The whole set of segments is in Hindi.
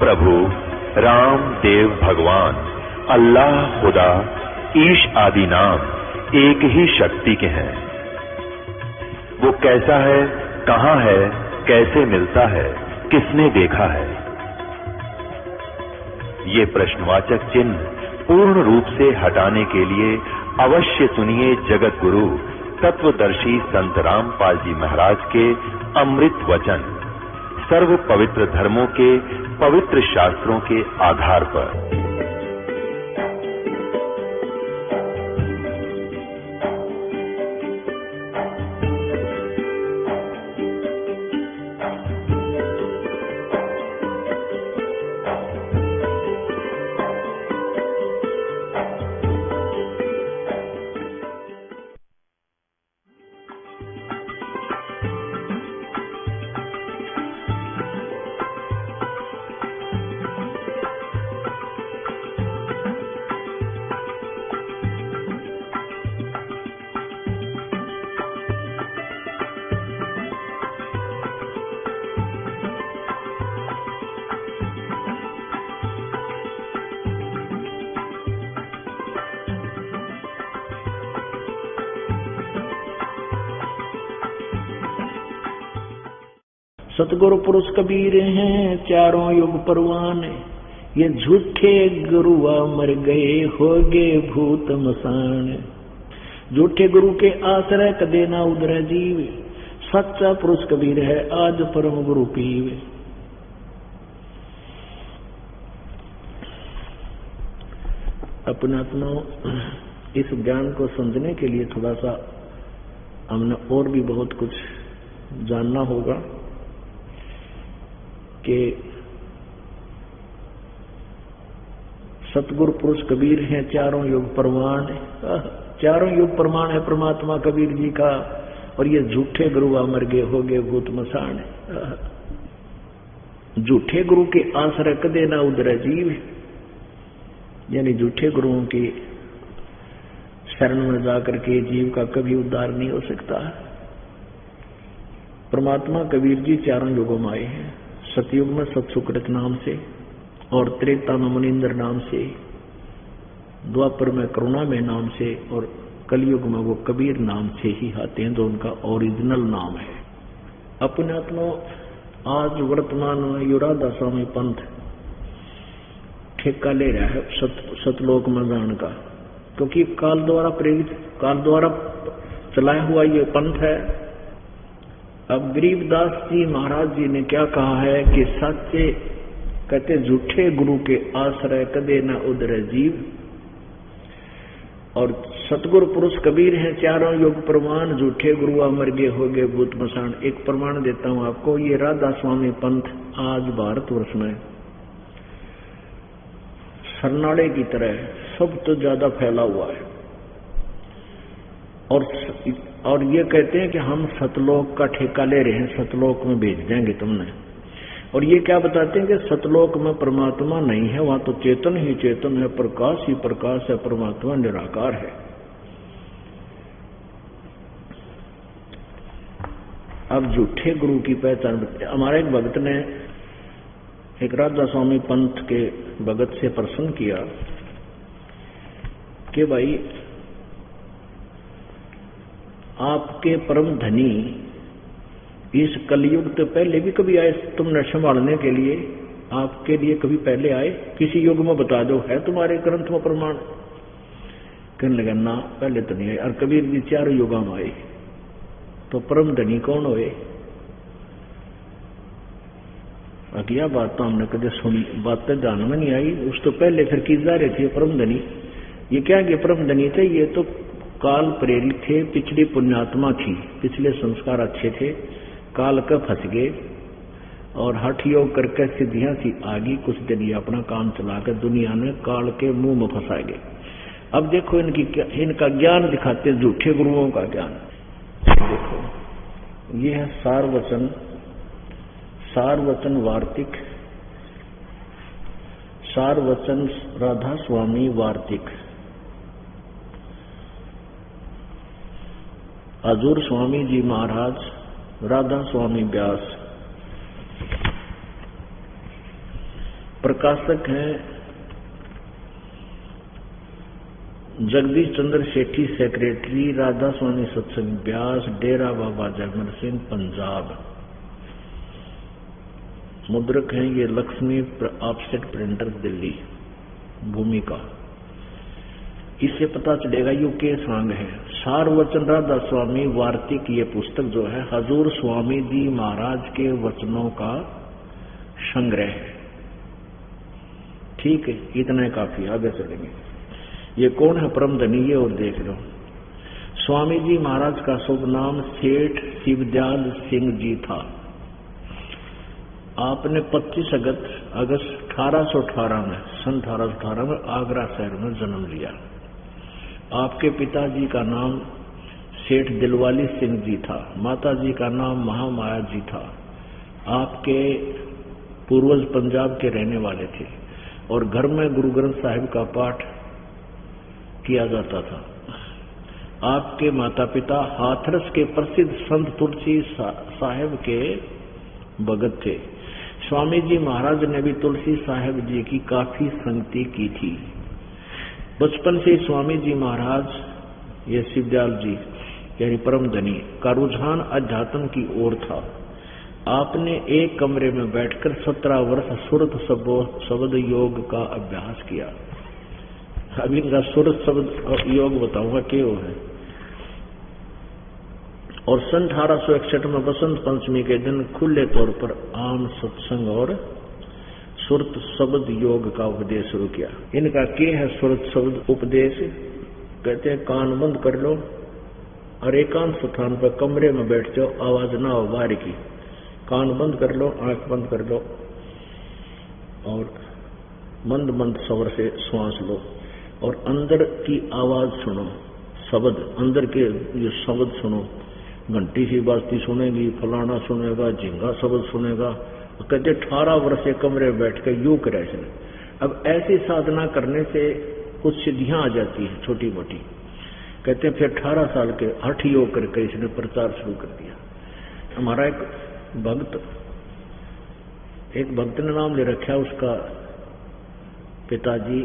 प्रभु राम देव भगवान अल्लाह खुदा ईश आदि नाम एक ही शक्ति के हैं। वो कैसा है, कहां है, कैसे मिलता है, किसने देखा है? ये प्रश्नवाचक चिन्ह पूर्ण रूप से हटाने के लिए अवश्य सुनिए जगत गुरु तत्वदर्शी संत रामपाल जी महाराज के अमृत वचन, सर्व पवित्र धर्मों के पवित्र शास्त्रों के आधार पर। सतगुरु पुरुष कबीर हैं चारों युग परवान, ये झूठे गुरुआ मर गए हो गए भूत मसान। झूठे गुरु के आश्रय कदे ना उधर जीव, सच्चा पुरुष कबीर है आज परम गुरु पीव। अपना इस ज्ञान को समझने के लिए थोड़ा सा हमने और भी बहुत कुछ जानना होगा कि सतगुरु पुरुष कबीर हैं चारों युग प्रमाण। चारों युग प्रमाण है परमात्मा कबीर जी का, और ये झूठे गुरु मर गए हो गए भूत मसान। झूठे गुरु के आश्रय कदे ना उधर जीव, यानी झूठे गुरुओं की शरण में जाकर के जीव का कभी उद्धार नहीं हो सकता। परमात्मा कबीर जी चारों युगों में आए हैं, सतयुग में सतसुकृत नाम से, और त्रेता में मुनिंदर नाम से, द्वापर में करुणामय नाम से, और कलयुग में वो कबीर नाम से ही आते हैं जो उनका ओरिजिनल नाम है। अपने आज वर्तमान में यो राधा स्वामी पंथ ठेका ले रहा है सतलोक में जान का, क्योंकि काल द्वारा प्रेरित, काल द्वारा चलाया हुआ ये पंथ है। अब गरीबदास जी महाराज जी ने क्या कहा है कि सच्चे कहते झूठे गुरु के आश्रय कदे न उधर जीव, और सतगुरु पुरुष कबीर हैं चारों युग प्रमाण, झूठे गुरु अमर गए हो गए भूत मसान। एक प्रमाण देता हूं आपको, ये राधा स्वामी पंथ आज भारतवर्ष में सरनाड़े की तरह सब तो ज्यादा फैला हुआ है, और ये कहते हैं कि हम सतलोक का ठेका ले रहे हैं, सतलोक में भेज देंगे तुमने। और ये क्या बताते हैं कि सतलोक में परमात्मा नहीं है, वहां तो चेतन ही चेतन है, प्रकाश ही प्रकाश है, परमात्मा निराकार है। अब झूठे गुरु की पहचान, हमारे एक भक्त ने एक राधा स्वामी पंथ के भगत से प्रश्न किया कि भाई आपके परम धनी इस कलयुग तो पहले भी कभी आए तुमने संभालने के लिए, आपके लिए कभी पहले आए? किसी युग में बता दो, है तुम्हारे ग्रंथ में प्रमाण? कहने लगा ना पहले तो नहीं आए, और कबीर जी चारों युगों में आए। तो परम धनी कौन हुए? अगला बात तो हमने कभी सुनी, बात तो जान में नहीं आई, उस तो पहले फिर की जा रहे थे परम धनी। ये क्या कि परम धनी थे, ये तो काल प्रेरित थे, पिछली पुण्यात्मा थी, पिछले संस्कार अच्छे थे, काल का फंस गए और हठ योग करके सिद्धियां सी आगी, कुछ दिन ये अपना काम चलाकर दुनिया ने काल के मुंह में फंसा गए। अब देखो इनका ज्ञान दिखाते, झूठे गुरुओं का ज्ञान। देखो ये है सारवचन वार्तिक, सारवचन राधा स्वामी वार्तिक, हजूर स्वामी जी महाराज, राधा स्वामी व्यास। प्रकाशक हैं जगदीश चंद्र सेठी, सेक्रेटरी राधा स्वामी सत्संग व्यास, डेरा बाबा जगमल सिंह, पंजाब। मुद्रक हैं ये लक्ष्मी ऑफसेट प्रिंटर, दिल्ली। भूमिका इससे पता चलेगा यू के सांग है। सारवचन राधा स्वामी वार्तिक, ये पुस्तक जो है हजूर स्वामी जी महाराज के वचनों का संग्रह है। ठीक है, इतना ही काफी, आगे चलेंगे। ये कौन है परम धनी, ये और देख लो। स्वामी जी महाराज का शुभ नाम सेठ शिवदयाल सिंह जी था। आपने 25 अगस्त 1818 में, सन 1818 में आगरा शहर में जन्म लिया। आपके पिताजी का नाम सेठ दिलवाली सिंह जी था, माताजी का नाम महामाया जी था। आपके पूर्वज पंजाब के रहने वाले थे और घर में गुरु ग्रंथ साहिब का पाठ किया जाता था। आपके माता पिता हाथरस के प्रसिद्ध संत तुलसी साहिब के भगत थे। स्वामी जी महाराज ने भी तुलसी साहिब जी की काफी संगति की थी। बचपन से स्वामी जी महाराज ये शिवदयाल जी यानी परम धनी का रुझान अध्यात्म की ओर था। आपने एक कमरे में बैठकर 17 वर्ष सुरत शब्द योग का अभ्यास किया। अभी इनका सुरत शब्द योग बताऊंगा क्या है। और सन 1861 में बसंत पंचमी के दिन खुले तौर पर आम सत्संग और सुरत शब्द योग का उपदेश शुरू किया। इनका क्या है सुरत शब्द उपदेश? कहते हैं कान बंद कर लो और एकांत स्थान पर कमरे में बैठ जाओ, आवाज ना हो बाहर की। कान बंद कर लो, आंख बंद कर लो और मंद मंद स्वर से श्वास लो और अंदर की आवाज सुनो, शब्द अंदर के ये शब्द सुनो। घंटी सी बाजती सुनेगी, फलाना सुनेगा, झिंगा शब्द सुनेगा। कहते 18 वर्ष से कमरे में बैठ कर यूं करे। अब ऐसी साधना करने से कुछ सिद्धियां आ जाती है छोटी मोटी। कहते फिर 18 साल के हठ योग करके इसने प्रचार शुरू कर दिया। हमारा एक भक्त ने नाम ले रखा, उसका पिताजी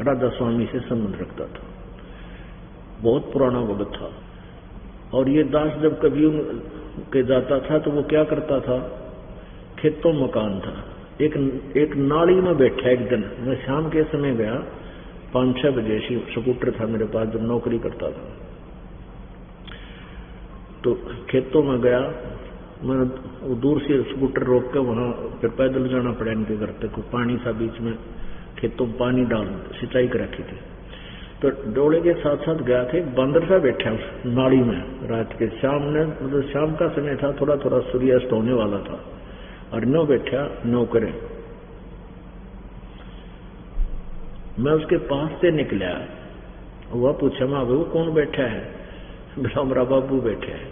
राधा स्वामी से संबंध रखता था, बहुत पुराना भक्त था। और ये दास जब कभी उनके जाता था तो वो क्या करता था, खेतों मकान था, एक नाली में बैठा। एक दिन मैं शाम के समय गया, 5-6 बजे स्कूटर था मेरे पास जब नौकरी करता था, तो खेतों में गया। मैं दूर से स्कूटर रोक के वहां फिर पैदल जाना पड़ा इनके घर तक। पानी था बीच में, खेतों में पानी डाल सिंचाई कर रखी थी, तो डोले के साथ साथ गया था। एक बंदर सा बैठा उस नाली में रात के, शाम ने मतलब शाम का समय था, थोड़ा थोड़ा सूर्यास्त होने वाला था और नो बैठा नो करे। मैं उसके पास से निकला, वह पूछा माँ बाबू कौन बैठा है? बोला हमारा बाबू बैठा है।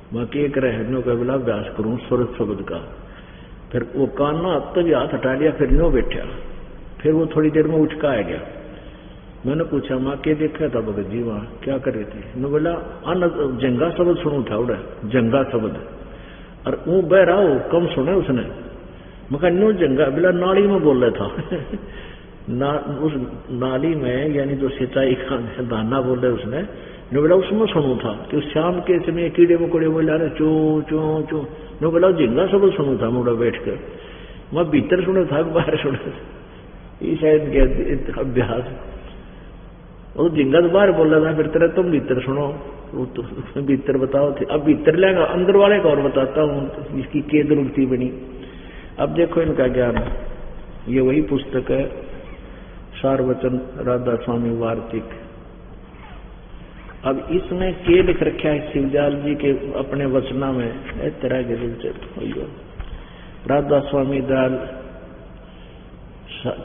मैं के करे है? नो कह बोला अभ्यास करूं सुरत शब्द का। फिर वो काना तभी हाथ हटा लिया, फिर नो बैठा। फिर वो थोड़ी देर में उठ का आ गया। मैंने पूछा माँ के देखा था भगत जी वहां क्या कर रहे थे? मैं बोला जंगा शब्द सुनू था उड़ा जंगा शब्द, और वो बह रहा हो कम सुने उसने। मैं कहा नो जंगा, बोला नाली में बोल रहा था उस नाली में यानी जो सिंचाई का दाना बोल रहे उसने। नो बोला उसमें सुनू था कि शाम के समय कीड़े मकोड़े बोले रहे चो चो चो। नो बोला झिंगा शब्द सुनू था मुड़ा बैठ कर। मैं भीतर सुने था बाहर सुने, ये शायद अभ्यास। वो झिंगा तो बाहर बोल रहा था, फिर तरह तुम भीतर सुनो, वो तो भीतर बताओ थे। अब भीतर लेगा अंदर वाले का और बताता हूँ इसकी क्या दुर्गति बनी। अब देखो इनका ज्ञान, ये वही पुस्तक है सारवचन राधा स्वामी वार्तिक। अब इसमें के लिख रखा है शिवदयाल जी के अपने वचना में, इस तरह के दिलचस्प। राधा स्वामी दयाल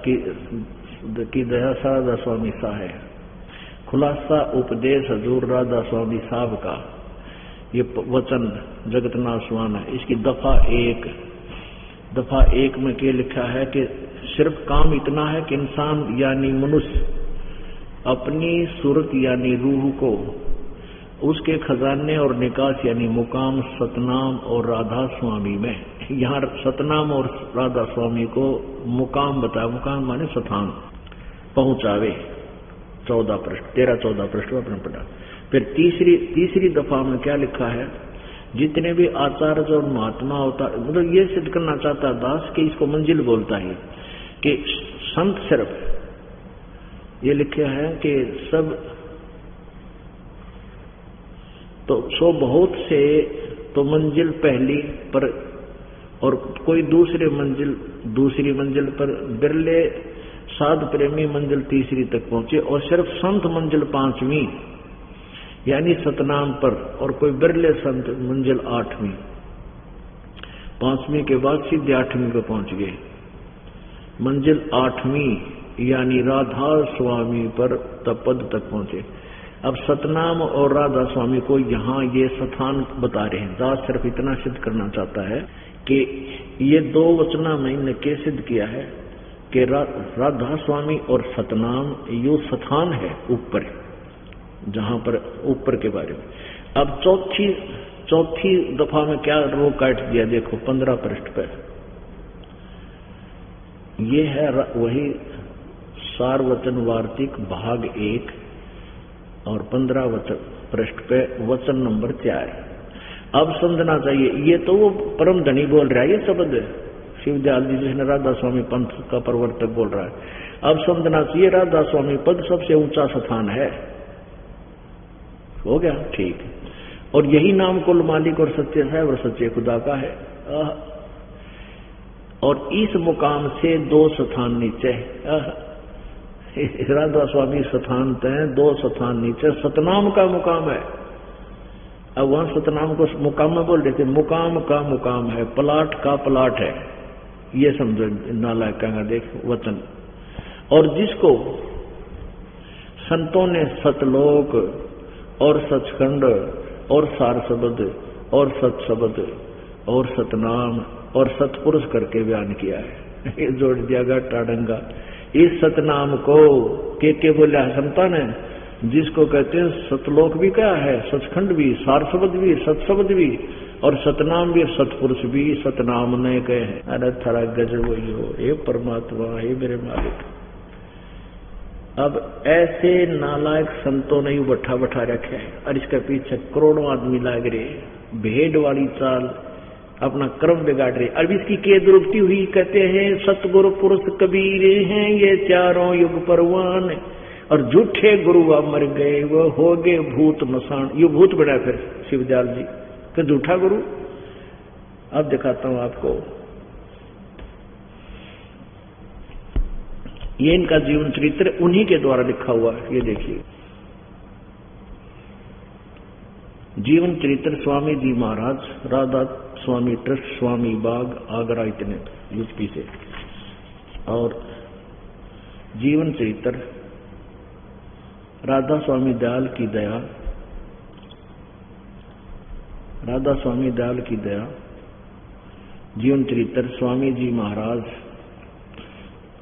की दया राधा स्वामी साहे, खुलासा उपदेश हजूर राधा स्वामी साहब का ये वचन जगतनाथ स्वान है। इसकी दफा एक में क्या लिखा है कि सिर्फ काम इतना है कि इंसान यानी मनुष्य अपनी सूरत यानी रूह को उसके खजाने और निकास यानी मुकाम सतनाम और राधा स्वामी में। यहाँ सतनाम और राधा स्वामी को मुकाम बताया, मुकाम माने स्थान पहुंचावे। 14 पृष्ठ 13-14 पृष्ठ अपने पढ़ा। फिर तीसरी दफा में क्या लिखा है, जितने भी आचार्य और महात्मा होता, मतलब ये सिद्ध करना चाहता दास कि इसको मंजिल बोलता है कि संत सिर्फ ये लिखे हैं कि सब तो सो बहुत से तो मंजिल पहली पर और कोई दूसरी मंजिल पर बिरले साध प्रेमी मंजिल तीसरी तक पहुंचे और सिर्फ संत मंजिल 5वीं यानी सतनाम पर, और कोई बिरले संत मंजिल 8वीं, 5वीं के बाद सीधे 8वीं पे पहुंच गए। मंजिल 8वीं यानी राधा स्वामी पर पद तक पहुंचे। अब सतनाम और राधा स्वामी को यहाँ ये स्थान बता रहे हैं। दास सिर्फ इतना सिद्ध करना चाहता है कि ये 2 वचना में इनने सिद्ध किया है कि राधा स्वामी और सतनाम यो स्थान है ऊपर, जहां पर ऊपर के बारे में। अब चौथी दफा में क्या रो काट दिया, देखो 15 पृष्ठ पर। ये है वही सारवचन वार्तिक भाग 1 और 15 पृष्ठ पे वचन नंबर 4। अब समझना चाहिए, ये तो वो परम धनी बोल रहा है, ये शब्द शिवदयाल जी जिसने राधा स्वामी पंथ का प्रवर्तक बोल रहा है। अब समझना चाहिए राधा स्वामी पद सबसे ऊंचा स्थान है। हो गया ठीक। और यही नाम कुल मालिक और सच्चे साहब और सच्चे खुदा का है। और इस मुकाम से 2 स्थान नीचे राधा स्वामी स्थान तय, 2 स्थान नीचे सतनाम का मुकाम है। अब वहां सतनाम को मुकाम में बोल रहे थे, मुकाम का मुकाम है, पलाट का पलाट है। ये समझो नालायक कहेंगे, देख वचन। और जिसको संतों ने सतलोक और सचखंड और सार शब्द और सत शब्द और सतनाम और सतपुरुष करके बयान किया है, ये जोड़ दिया गया टाडंगा। इस सतनाम को के बोला है संता ने, जिसको कहते हैं सतलोक भी क्या है, सचखंड भी, सार शब्द भी, सत शब्द भी और सतनाम भी, सतपुरुष भी सतनाम ने कहे। अरे थरा गजब वही हो, हे परमात्मा, हे मेरे मालिक। अब ऐसे नालायक संतों ने यू बैठा रखे हैं और इसके पीछे करोड़ों आदमी लाग रहे, भेड़ वाली चाल अपना कर्म बिगाड़ रहे। अब इसकी के दुरुक्ति हुई, कहते हैं सतगुरु पुरुष कबीर हैं ये चारों युग परवान, और झूठे गुरु मर गए वो हो गए भूत मसान। ये भूत बना फिर शिवदयाल जी कि झूठा गुरु। अब दिखाता हूं आपको, ये इनका जीवन चरित्र उन्हीं के द्वारा लिखा हुआ है। ये देखिए जीवन चरित्र स्वामी जी महाराज, राधा स्वामी ट्रस्ट, स्वामी बाग, आगरा, इतने यूपी से। और जीवन चरित्र राधा स्वामी दयाल की दया, राधा स्वामी दयाल की दया, जीवन चरित्र स्वामी जी महाराज।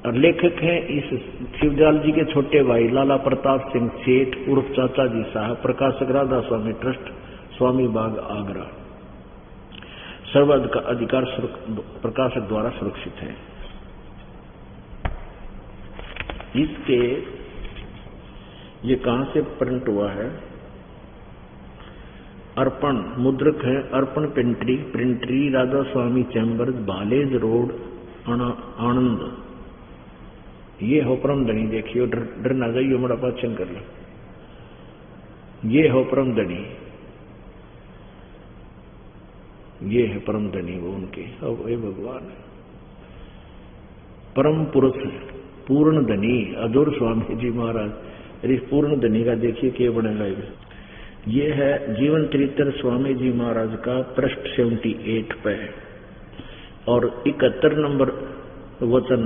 और लेखक हैं इस शिवदयाल जी के छोटे भाई लाला प्रताप सिंह सेठ उर्फ चाचा जी साहब। प्रकाशक राधा स्वामी ट्रस्ट, स्वामी बाग, आगरा। सर्वाधिकार प्रकाशक द्वारा सुरक्षित है। इसके ये कहां से प्रिंट हुआ है? अर्पण मुद्रक है, अर्पण प्रिंटरी राधा स्वामी चैम्बर, बालेज रोड, आनंद। ये हो परम धनी। देखियो डर ना जाइयो, मेरा पाचन कर लो। ये हो परम धनी, ये है परम धनी वो उनके। अब हे भगवान, परम पुरुष पूर्ण धनी अधूर स्वामी जी महाराज। इस पूर्ण धनी का देखिए क्या बनेगा। ये है जीवन चरित्र स्वामी जी महाराज का पृष्ठ 78 पे और 71 नंबर वचन।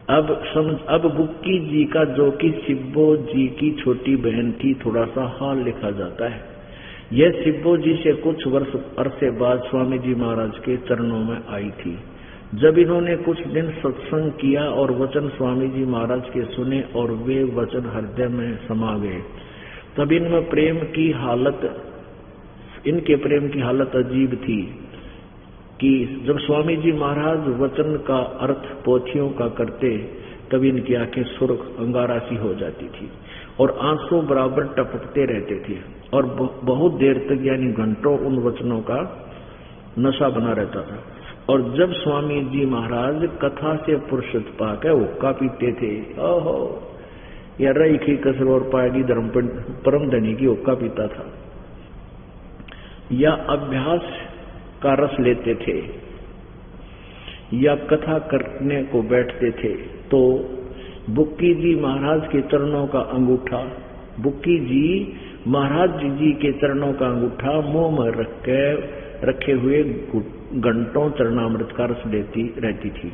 अब बुक्की जी का, जो कि सिब्बो जी की छोटी बहन थी, थोड़ा सा हाल लिखा जाता है। यह सिब्बो जी से कुछ वर्ष अरसे बाद स्वामी जी महाराज के चरणों में आई थी। जब इन्होंने कुछ दिन सत्संग किया और वचन स्वामी जी महाराज के सुने और वे वचन हृदय में समा गए, तब इनमें प्रेम की हालत, इनके प्रेम की हालत अजीब थी कि जब स्वामी जी महाराज वचन का अर्थ पोथियों का करते तब इनकी आंखें सुर्ख अंगारा सी हो जाती थी और आंसू बराबर टपकते रहते थे और बहुत देर तक यानी घंटों उन वचनों का नशा बना रहता था। और जब स्वामी जी महाराज कथा से फुर्सत पाकर हुक्का पीते थे, ओहो या रई की कसर और पागी धर्म परम धनी की हुक्का पीता था, या अभ्यास का रस लेते थे या कथा करने को बैठते थे, तो बुक्की जी महाराज के चरणों का अंगूठा, बुक्की जी महाराज जी के चरणों का अंगूठा मुंह में रखे हुए घंटों चरणामृत का रस लेती रहती थी।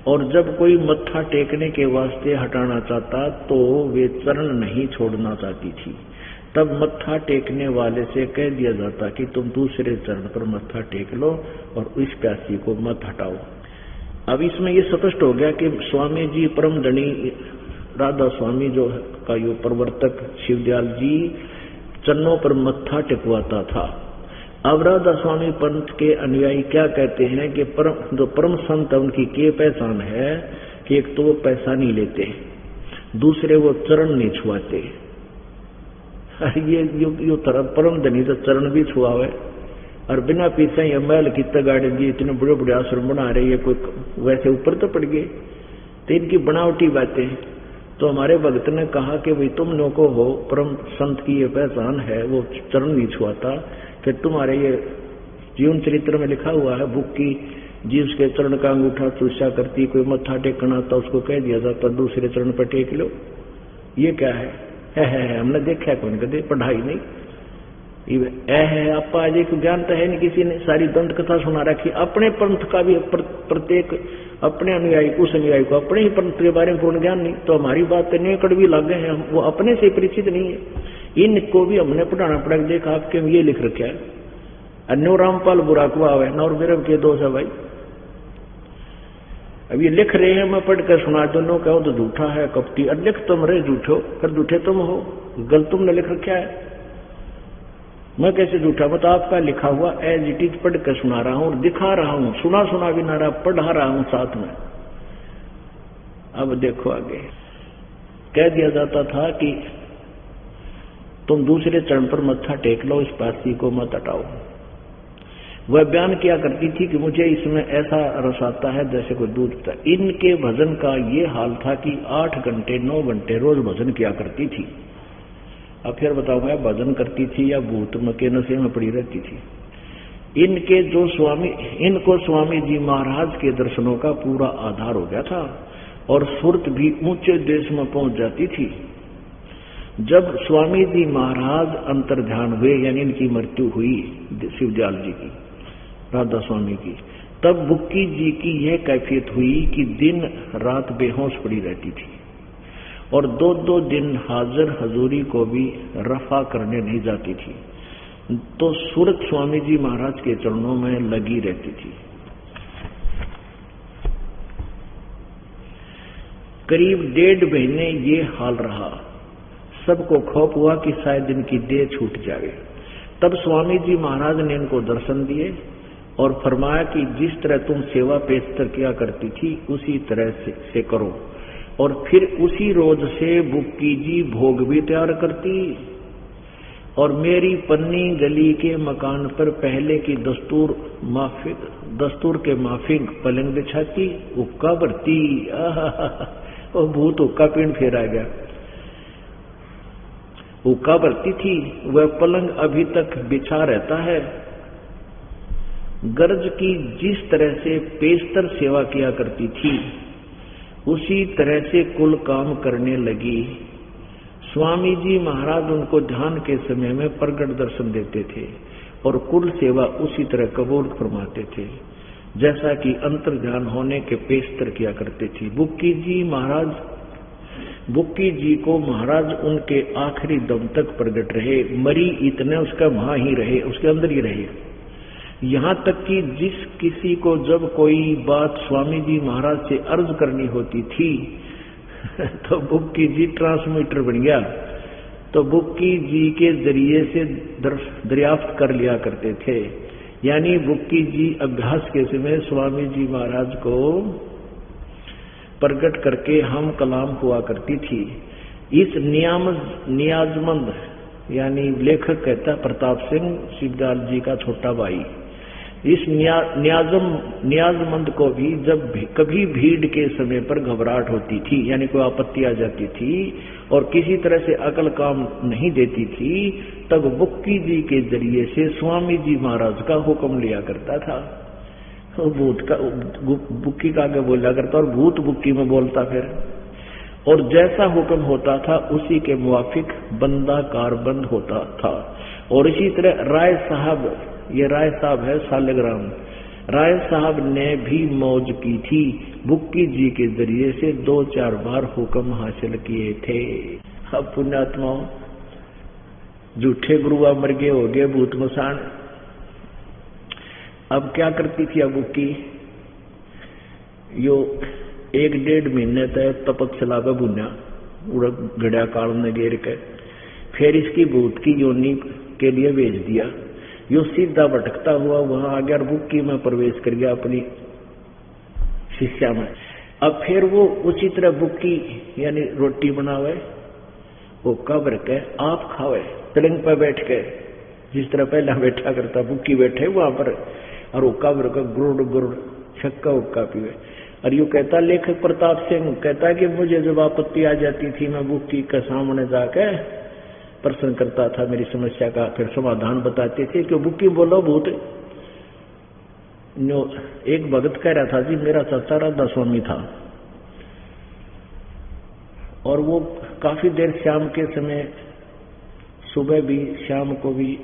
और जब कोई मत्था टेकने के वास्ते हटाना चाहता तो वे चरण नहीं छोड़ना चाहती थी। तब मत्था टेकने वाले से कह दिया जाता कि तुम दूसरे चरण पर मत्था टेक लो और इस प्यासी को मत हटाओ। अब इसमें ये स्पष्ट हो गया कि स्वामी जी परम धनी राधा स्वामी जो का यो प्रवर्तक शिवदयाल जी चरणों पर मत्था टेकवाता था। अब राधा स्वामी पंथ के अनुयायी क्या कहते हैं कि जो परम संत है उनकी क्या पहचान है कि एक तो वो पैसा नहीं लेते, दूसरे वो चरण नहीं छुआते। ये तरह परम धनी तो चरण भी छुआवे और बिना पीछे ही महल की तगाड़े जी इतने बड़े बड़े आश्रम बना रहे, ये कोई वैसे ऊपर तो पड़ गए। तो इनकी बनावटी बातें। तो हमारे भक्त ने कहा कि भाई तुम लोगों को हो परम संत की ये पहचान है, वो चरण नहीं छुआता, कि तुम्हारे ये जीवन चरित्र में लिखा हुआ है बुक्की जी उसके चरण का अंगूठा चूसा करती, कोई मत्था टेकना था उसको कह दिया जाता दूसरे चरण पर टेक लो। ये क्या है हमने देखा है कौन कदे, पढ़ाई नहीं है आपा आज एक ज्ञान तो है नहीं, किसी ने सारी दंत कथा सुना रखी। अपने पंथ का भी प्रत्येक अपने अनुयायी उस अनुयायी को अपने ही पंथ के बारे में पूर्ण ज्ञान नहीं, तो हमारी बात नहीं कड़वी लागे हैं, वो अपने से परिचित नहीं है। इनको भी हमने पढ़ाना पड़ेगा। देखा आपके ये लिख रखा है अन्यो रामपाल बुरा कुआ है नौर बिरव के दोष है भाई। अब ये लिख रहे हैं, मैं पढ़कर सुना दोनों कहो तो झूठा है कपटी, और लिख तुम रहे झूठो फिर झूठे तुम हो, गलत तुमने लिख रखा है, मैं कैसे झूठा। बता आपका लिखा हुआ एज इट इज पढ़कर सुना रहा हूं, दिखा रहा हूं, सुना भी ना रहा, पढ़ा रहा हूं साथ में। अब देखो आगे कह दिया जाता था कि तुम दूसरे चरण पर मत्था टेक लो, इस पासी को मत हटाओ। वह बयान किया करती थी कि मुझे इसमें ऐसा रस आता है जैसे कोई दूध था। इनके भजन का ये हाल था कि 8 घंटे 9 घंटे रोज भजन किया करती थी। अब फिर बताओ मैं भजन करती थी या भूत के नशे में पड़ी रहती थी। इनको स्वामी जी महाराज के दर्शनों का पूरा आधार हो गया था और सुरत भी ऊंचे देश में पहुंच जाती थी। जब स्वामी जी महाराज अंतर ध्यान हुए यानी इनकी मृत्यु हुई शिवदयाल जी की, राधा स्वामी की, तब बुक्की जी की यह कैफियत हुई कि दिन रात बेहोश पड़ी रहती थी और 2-2 दिन हाजिर हजूरी को भी रफा करने नहीं जाती थी, तो सूरत स्वामी जी महाराज के चरणों में लगी रहती थी। करीब 1.5 महीने ये हाल रहा। सबको खौफ हुआ कि शायद इनकी देह छूट जाए। तब स्वामी जी महाराज ने इनको दर्शन दिए और फरमाया कि जिस तरह तुम सेवा पेशतर किया करती थी उसी तरह से करो। और फिर उसी रोज से बुक्की जी भोग भी तैयार करती और मेरी पन्नी गली के मकान पर पहले की दस्तूर के माफिक पलंग बिछाती, हुक्का भरती। और भूत हुक्का पीण फेर आ गया। हुक्का भरती थी, वह पलंग अभी तक बिछा रहता है। गर्ज की जिस तरह से पेशतर सेवा किया करती थी उसी तरह से कुल काम करने लगी। स्वामी जी महाराज उनको ध्यान के समय में प्रगट दर्शन देते थे और कुल सेवा उसी तरह कबूल फरमाते थे जैसा कि अंतर ध्यान होने के पेशतर किया करते थे। बुक्की जी को महाराज उनके आखिरी दम तक प्रगट रहे, मरी इतने उसका वहां ही रहे, उसके अंदर ही रहे। यहां तक कि जिस किसी को जब कोई बात स्वामी जी महाराज से अर्ज करनी होती थी तो बुक्की जी ट्रांसमीटर बन गया। तो बुक्की जी के जरिए से दरियाफ्त कर लिया करते थे। यानी बुक्की जी अभ्यास के समय स्वामी जी महाराज को प्रकट करके हम कलाम हुआ करती थी। इस नियाजमंद यानी लेखक कहता प्रताप सिंह शिवदयाल जी का छोटा भाई, इस नियाजमंद को भी जब कभी भीड़ के समय पर घबराहट होती थी, यानी कोई आपत्ति आ जाती थी और किसी तरह से अकल काम नहीं देती थी, तब बुक्की जी के जरिए से स्वामी जी महाराज का हुक्म लिया करता था। भूत का बुक्की का आगे बोला करता और भूत बुक्की में बोलता फिर, और जैसा हुक्म होता था उसी के मुवाफिक बंदा कारबंद होता था। और इसी तरह राय साहब, ये राय साहब है सालेग्राम, राय साहब ने भी मौज की थी, बुक्की जी के जरिए से 2-4 बार हुक्म हासिल किए थे। अब पुण्यात्माओं, झूठे गुरुआ मर गए, हो गए भूत मसान। अब क्या करती थी अब बुक्की, यो 1-1.5 महीने तक तपस्या पे बुन्या उड़ घड़ा काल में घेर के, फिर इसकी भूत की योनि के लिए भेज दिया। यो सीधा भटकता हुआ वहां आ गया और बुक्की में प्रवेश कर गया अपनी शिष्या में। अब फिर वो उसी तरह बुक्की यानी रोटी बनावे, वो कब्र के आप खावे, पलंग पर बैठ के, जिस तरह पहला बैठा करता बुक्की बैठे वहां पर, और वो कब्र का गुरुड़ गुरुड़ छक्का उक्का पीवे। और यूँ कहता लेखक प्रताप सिंह कहता कि मुझे जब आपत्ति आ जाती थी मैं बुक्की के सामने जाके प्रश्न करता था, मेरी समस्या का फिर समाधान बताते थे कि बुक्की बोलो भूत। एक भगत कह रहा था जी मेरा चाचा राधा स्वामी था, और वो काफी देर शाम के समय, सुबह भी शाम को भी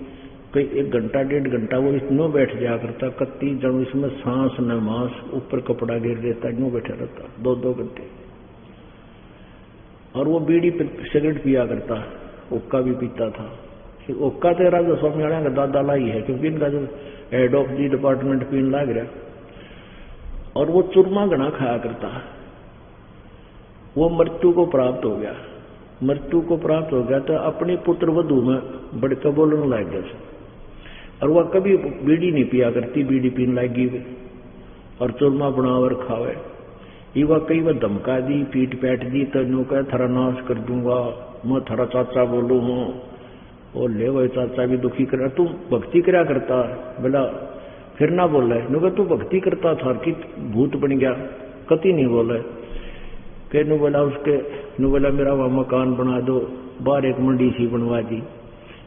कई 1 घंटा 1.5 घंटा वो इतना बैठ जाया करता, कत्ती जब इसमें सांस न मांस, ऊपर कपड़ा गिर देता, यूं बैठा रहता 2-2 घंटे। और वो बीड़ी सिगरेट पिया करता, ओक्का भी पीता था। ओक्का तो राजा स्वामी वाला का दादा लाई है, क्योंकि इनका जो हेड ऑफ दी डिपार्टमेंट पीन लग रहा। और वो चूरमा घना खाया करता। वो मृत्यु को प्राप्त हो गया, मृत्यु को प्राप्त हो गया तो अपनी पुत्र वधू में बढ़कर बोलने लग गया। और वह कभी बीड़ी नहीं पिया करती, बीड़ी पीने लगी और चूरमा बनावर खावे। ये वह कई बार धमका दी, पीट पैट दी, तो नो कह थारा नाश कर दूंगा, मैं थारा चाचा बोलू हूँ। और ले वही चाचा भी दुखी कर, तू भक्ति करा करता बोला, फिर ना बोल रहे नो तू भक्ति करता था कि भूत बन गया, कति नहीं बोल रहे। कह नु बोला उसके नु बोला मेरा वह मकान बना दो, बाहर एक मंडी सी बनवा दी,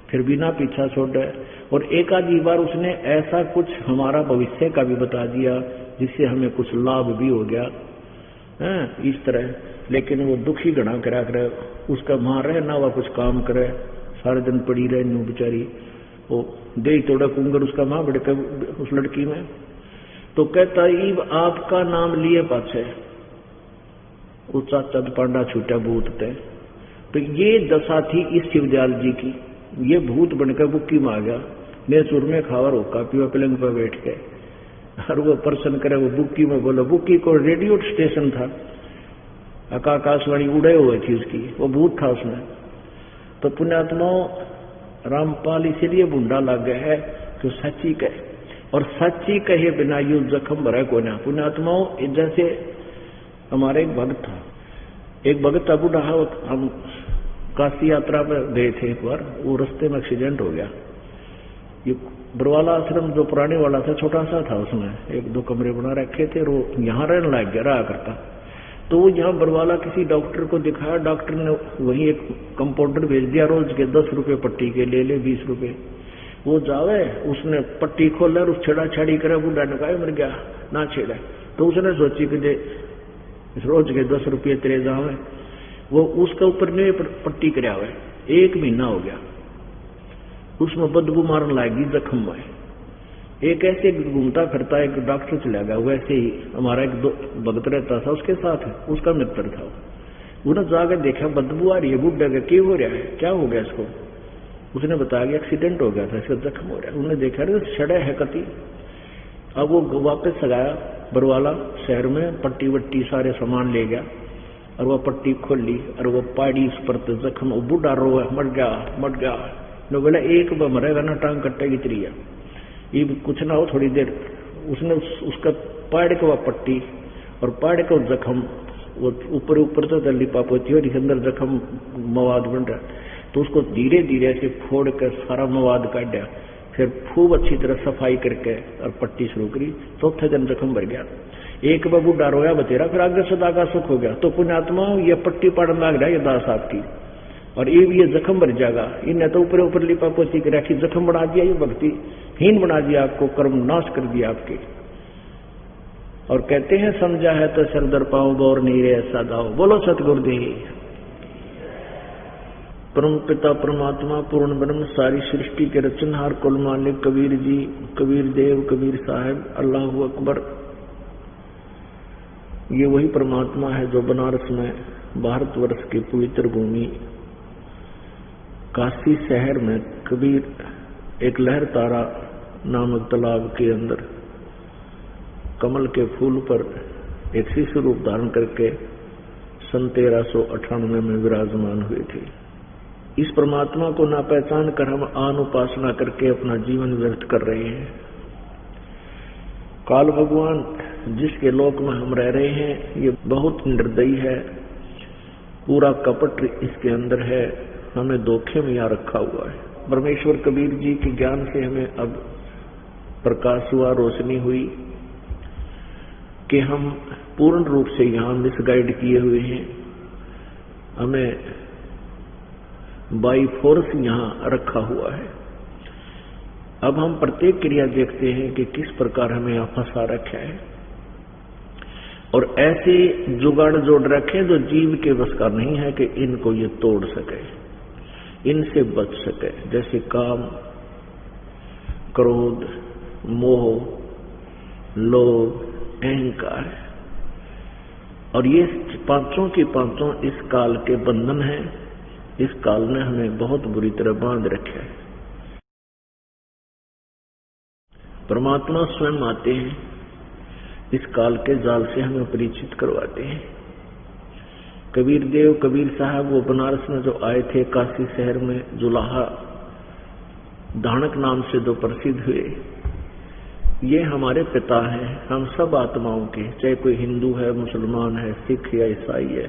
फिर बिना पीछा छोड़े। और एक आधी बार उसने ऐसा कुछ हमारा भविष्य का भी बता दिया जिससे हमें कुछ लाभ भी हो गया है इस तरह। लेकिन वो दुखी घना करा करे, उसका मां रहे ना वह कुछ काम करे, सारे दिन पड़ी रहे नू बेचारी, वो दे तोड़ा कुंगर उसका मां बढ़कर उस लड़की में। तो कहता ईब आपका नाम लिए पाछे वो चाचा पांडा छूटा भूत थे। तो ये दशा थी इस शिवदयाल जी की, ये भूत बनकर बुक्की में आ गया, मैं चूरमे खावर होका पीवा पलंग पर बैठ के, और वो प्रश्न करे, वो बुक्की में बोलो। बुक्की को रेडियो स्टेशन था, आकाशवाणी उड़े हुए थी उसकी, वो भूत था उसमें। तो पुण्यात्माओं रामपाल इसीलिए बुंडा लग गया है कि सच्ची कहे, और सच्ची कहे बिना यू जख्म भरा को ना। पुण्यात्माओं जैसे हमारे एक भक्त था, एक भक्त था बूढ़ा, हम काशी यात्रा पर गए थे एक बार, वो रास्ते में एक्सीडेंट हो गया। ये बरवाला आश्रम जो पुराने वाला था छोटा सा था, उसमें 1-2 कमरे बना रखे थे, और वो यहाँ रहने लग गया रहा करता। तो वो यहाँ बरवाला किसी डॉक्टर को दिखाया, डॉक्टर ने वहीं एक कंपाउंडर भेज दिया, रोज के 10 रुपये पट्टी के ले ले 20 रुपये। वो जावे, उसने पट्टी खोला और छेड़ा छाड़ी करे, बूढ़ा ने कहा मर गया ना छेड़ा। तो उसने सोची कि जे रोज के 10 रुपये तेरे जावे, वो उसके ऊपर नहीं पट्टी कराया हुआ। 1 महीना हो गया, उसमें बदबू मारने लगी जख्म में। एक ऐसे घूमता फिरता एक डॉक्टर चला गया, वैसे ही हमारा एक भगत रहता था उसके साथ, उसका मित्र था। उन्होंने जाकर देखा बदबू आ रही है, बुढ़ा का क्यों हो रहा है, क्या हो गया इसको। उसने बताया एक्सीडेंट हो गया था, इसका जख्म हो रहा है। उन्होंने देखा सड़ा है कति। अब वो वापस गया बरवाला शहर में, पट्टी वट्टी सारे सामान ले गया, और वह पट्टी खोली और वो पाड़ी उस पर तो जख्म, वो बूढ़ा रो है, मर गया। नो बोला एक बार मरेगा ना, टांग कट्टेगी त्रिया, ये कुछ ना हो थोड़ी देर। उसने उसका पाड़ के वह पट्टी और पाड़ के जख्म, वो ऊपर तो लिपाप होती है और इसके अंदर जख्म मवाद बन रहा, तो उसको धीरे धीरे ऐसे फोड़ कर सारा मवाद काटा, फिर खूब अच्छी तरह सफाई करके और पट्टी शुरू करी। चौथे दिन जख्म भर गया। एक बाबू डर रोया बतेरा, फिर आगे सदा का सुख हो गया। तो पुण्यात्मा ये पट्टी पड़ने लग रहा है, ये दास आपकी, और ये जख्म भर जाएगा। इन्हें तो ऊपर लिपा पोती कर रखी, जख्म बना दिया, ये भक्ति हीन बना दिया आपको, कर्म नाश कर दिया आपके। और कहते हैं समझा है तो सर दर पाओ, बोर नहीं रे ऐसा दाओ। बोलो सतगुरुदेव। परम पिता परमात्मा पूर्ण ब्रह्म सारी सृष्टि के रचनहार कुल मालिक कबीर जी, कबीर देव, कबीर साहब, अल्लाह अकबर। ये वही परमात्मा है जो बनारस में भारतवर्ष की पवित्र भूमि काशी शहर में कबीर एक लहर तारा नामक तालाब के अंदर कमल के फूल पर एक शिशु रूप धारण करके सन 1398 में विराजमान हुए थे। इस परमात्मा को ना पहचान कर हम आन उपासना करके अपना जीवन व्यर्थ कर रहे हैं। काल भगवान जिसके लोक में हम रह रहे हैं ये बहुत निर्दयी है, पूरा कपट इसके अंदर है, हमें धोखे में यहाँ रखा हुआ है। परमेश्वर कबीर जी के ज्ञान से हमें अब प्रकाश हुआ, रोशनी हुई कि हम पूर्ण रूप से यहाँ मिसगाइड किए हुए हैं। हमें बाई फोर्स यहाँ रखा हुआ है। अब हम प्रत्येक क्रिया देखते हैं कि किस प्रकार हमें यहाँ फंसा रखा है, और ऐसे जुगाड़ जोड़ रखे जो जीव के बस का नहीं है कि इनको ये तोड़ सके, इनसे बच सके। जैसे काम, क्रोध, मोह, लोभ, अहंकार, और ये पांचों की पांचों इस काल के बंधन हैं। इस काल ने हमें बहुत बुरी तरह बांध रखा है। परमात्मा स्वयं आते हैं, इस काल के जाल से हमें परिचित करवाते हैं। कबीर देव, कबीर साहब वो बनारस में जो आए थे, काशी शहर में जुलाहा धानक नाम से जो प्रसिद्ध हुए, ये हमारे पिता हैं, हम सब आत्माओं के, चाहे कोई हिंदू है, मुसलमान है, सिख या ईसाई है,